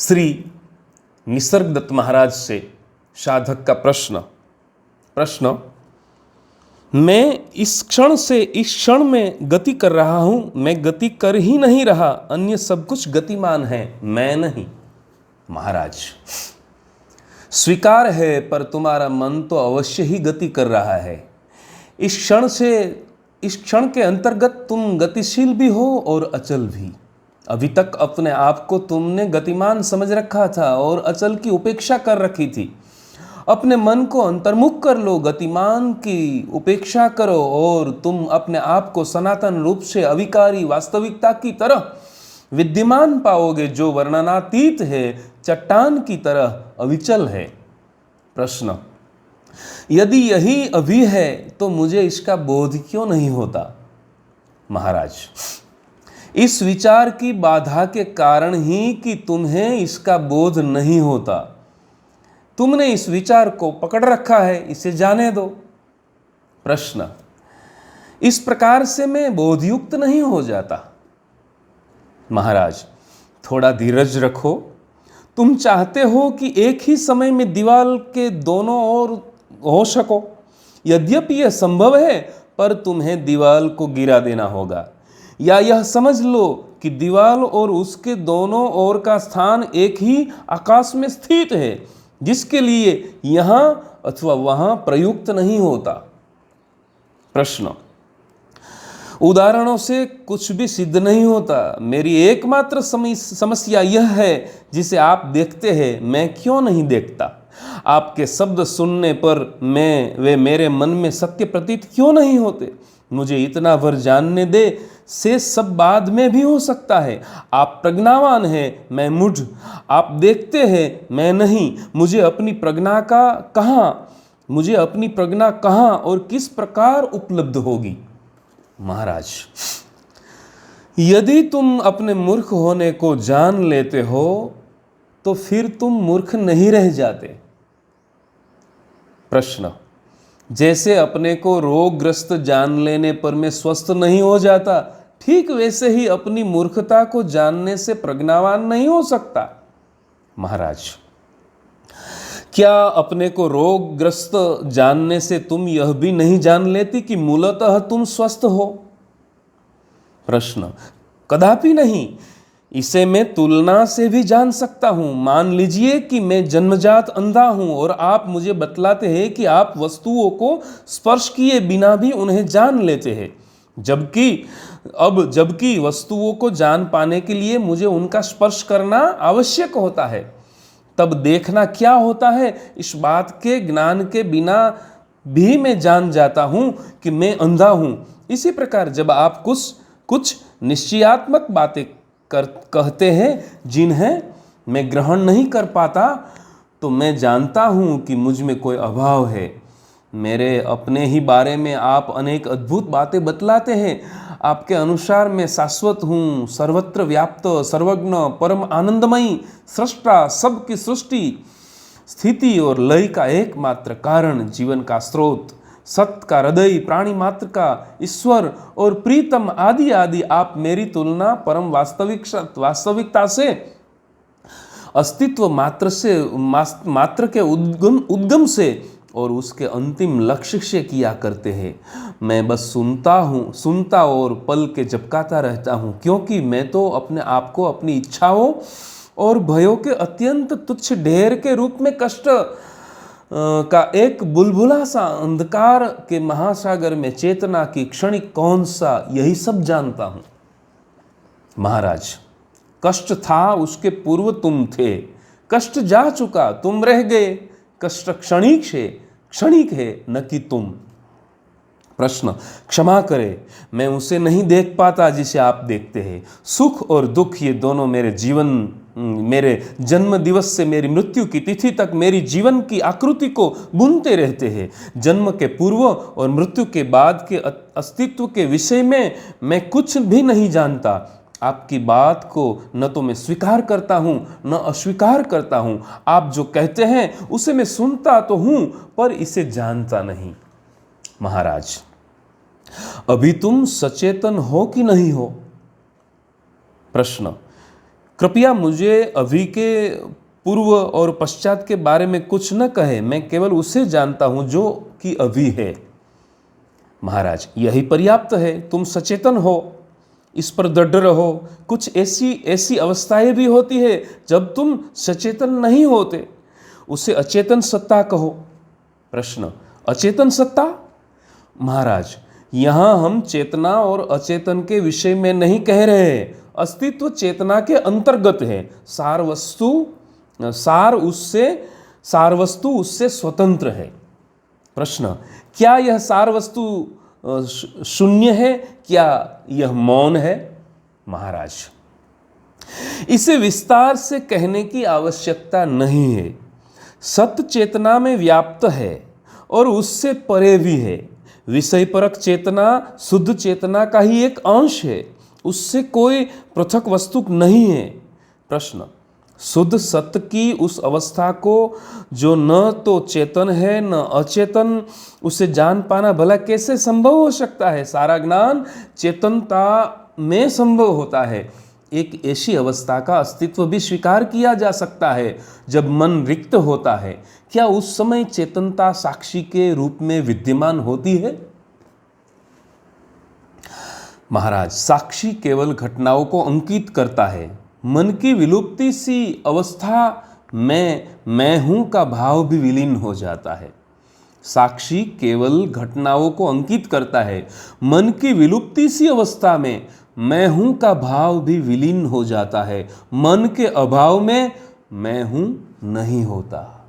श्री निसर्गदत्त महाराज से साधक का प्रश्न मैं इस क्षण से इस क्षण में गति कर रहा हूं, मैं गति कर ही नहीं रहा, अन्य सब कुछ गतिमान है, मैं नहीं। महाराज, स्वीकार है, पर तुम्हारा मन तो अवश्य ही गति कर रहा है। इस क्षण से इस क्षण के अंतर्गत तुम गतिशील भी हो और अचल भी। अभी तक अपने आप को तुमने गतिमान समझ रखा था और अचल की उपेक्षा कर रखी थी। अपने मन को अंतर्मुख कर लो, गतिमान की उपेक्षा करो और तुम अपने आप को सनातन रूप से अविकारी वास्तविकता की तरह विद्यमान पाओगे, जो वर्णनातीत है, चट्टान की तरह अविचल है। प्रश्न, यदि यही अभी है तो मुझे इसका बोध क्यों नहीं होता? महाराज, इस विचार की बाधा के कारण ही कि तुम्हें इसका बोध नहीं होता। तुमने इस विचार को पकड़ रखा है, इसे जाने दो। प्रश्न, इस प्रकार से मैं बोधयुक्त नहीं हो जाता। महाराज, थोड़ा धीरज रखो। तुम चाहते हो कि एक ही समय में दीवार के दोनों ओर हो सको। यद्यपि यह संभव है, पर तुम्हें दीवार को गिरा देना होगा, या यह समझ लो कि दीवार और उसके दोनों ओर का स्थान एक ही आकाश में स्थित है, जिसके लिए यहां अथवा वहां प्रयुक्त नहीं होता। प्रश्न, उदाहरणों से कुछ भी सिद्ध नहीं होता। मेरी एकमात्र समस्या यह है, जिसे आप देखते हैं, मैं क्यों नहीं देखता? आपके शब्द सुनने पर वे मेरे मन में सत्य प्रतीत क्यों नहीं होते? मुझे इतना भर जानने दे, से सब बाद में भी हो सकता है। आप प्रज्ञावान हैं, मैं मूढ़। आप देखते हैं, मैं नहीं। मुझे अपनी प्रज्ञा कहाँ और किस प्रकार उपलब्ध होगी? महाराज, यदि तुम अपने मूर्ख होने को जान लेते हो तो फिर तुम मूर्ख नहीं रह जाते। प्रश्न, जैसे अपने को रोगग्रस्त जान लेने पर मैं स्वस्थ नहीं हो जाता, ठीक वैसे ही अपनी मूर्खता को जानने से प्रज्ञावान नहीं हो सकता। महाराज, क्या अपने को रोगग्रस्त जानने से तुम यह भी नहीं जान लेती कि मूलतः तुम स्वस्थ हो? प्रश्न, कदापि नहीं। इसे मैं तुलना से भी जान सकता हूं। मान लीजिए कि मैं जन्मजात अंधा हूं और आप मुझे बतलाते हैं कि आप वस्तुओं को स्पर्श किए बिना भी उन्हें जान लेते हैं, जबकि वस्तुओं को जान पाने के लिए मुझे उनका स्पर्श करना आवश्यक होता है। तब देखना क्या होता है, इस बात के ज्ञान के बिना भी मैं जान जाता हूं कि मैं अंधा हूं। इसी प्रकार जब आप कुछ निश्चयात्मक बातें कहते हैं जिन्हें मैं ग्रहण नहीं कर पाता, तो मैं जानता हूं कि मुझ में कोई अभाव है। मेरे अपने ही बारे में आप अनेक अद्भुत बातें बतलाते हैं। आपके अनुसार मैं शाश्वत हूँ, सर्वत्र व्याप्त, सर्वज्ञ, परम आनंदमयी, सृष्टा, सबकी सृष्टि, स्थिति और लय का एकमात्र कारण, जीवन का स्रोत, सत्य का हृदय, प्राणी मात्र का ईश्वर और प्रीतम आदि आदि। आप मेरी तुलना परम वास्तविकता से, अस्तित्व मात्र के उद्गम से और उसके अंतिम लक्ष्य से किया करते हैं। मैं बस सुनता और पल के झपकाता रहता हूँ, क्योंकि मैं तो अपने आप को अपनी इच्छाओं और भयों के अत्यंत तुच्छ ढेर के रूप में कष्ट का एक बुलबुला सा अंधकार के महासागर में चेतना की क्षणिक कौन सा, यही सब जानता हूँ। महाराज, कष्ट था, उसके पूर्व तुम थे। कष्ट जा चुका, तुम रह गए। कष्ट क्षणिक है, न कि तुम। प्रश्न, क्षमा करे, मैं उसे नहीं देख पाता जिसे आप देखते हैं। सुख और दुख ये दोनों मेरे जन्म दिवस से मेरी मृत्यु की तिथि तक मेरी जीवन की आकृति को बुनते रहते हैं। जन्म के पूर्व और मृत्यु के बाद के अस्तित्व के विषय में मैं कुछ भी नहीं जानता। आपकी बात को न तो मैं स्वीकार करता हूं, न अस्वीकार करता हूं। आप जो कहते हैं उसे मैं सुनता तो हूं, पर इसे जानता नहीं। महाराज, अभी तुम सचेतन हो कि नहीं हो? प्रश्न, कृपया मुझे अभी के पूर्व और पश्चात के बारे में कुछ न कहे, मैं केवल उसे जानता हूं जो कि अभी है। महाराज, यही पर्याप्त है। तुम सचेतन हो, इस पर दृढ़ रहो। कुछ ऐसी अवस्थाएं भी होती है जब तुम सचेतन नहीं होते, उसे अचेतन सत्ता कहो। प्रश्न, अचेतन सत्ता? महाराज, यहां हम चेतना और अचेतन के विषय में नहीं कह रहे हैं। अस्तित्व चेतना के अंतर्गत है। सार वस्तु उससे स्वतंत्र है। प्रश्न, क्या यह सार वस्तु शून्य है? क्या यह मौन है? महाराज, इसे विस्तार से कहने की आवश्यकता नहीं है। सत्य चेतना में व्याप्त है और उससे परे भी है। विषयपरक चेतना शुद्ध चेतना का ही एक अंश है, उससे कोई पृथक वस्तु नहीं है। प्रश्न, शुद्ध सत्य की उस अवस्था को जो न तो चेतन है न अचेतन, उसे जान पाना भला कैसे संभव हो सकता है? सारा ज्ञान चेतनता में संभव होता है। एक ऐसी अवस्था का अस्तित्व भी स्वीकार किया जा सकता है जब मन रिक्त होता है। क्या उस समय चेतनता साक्षी के रूप में विद्यमान होती है? महाराज, साक्षी केवल घटनाओं को अंकित करता है। मन की विलुप्ति सी अवस्था में मैं हूं का भाव भी विलीन हो जाता है। साक्षी केवल घटनाओं को अंकित करता है। मन की विलुप्ति सी अवस्था में मैं हूं का भाव भी विलीन हो जाता है। मन के अभाव में मैं हूं नहीं होता।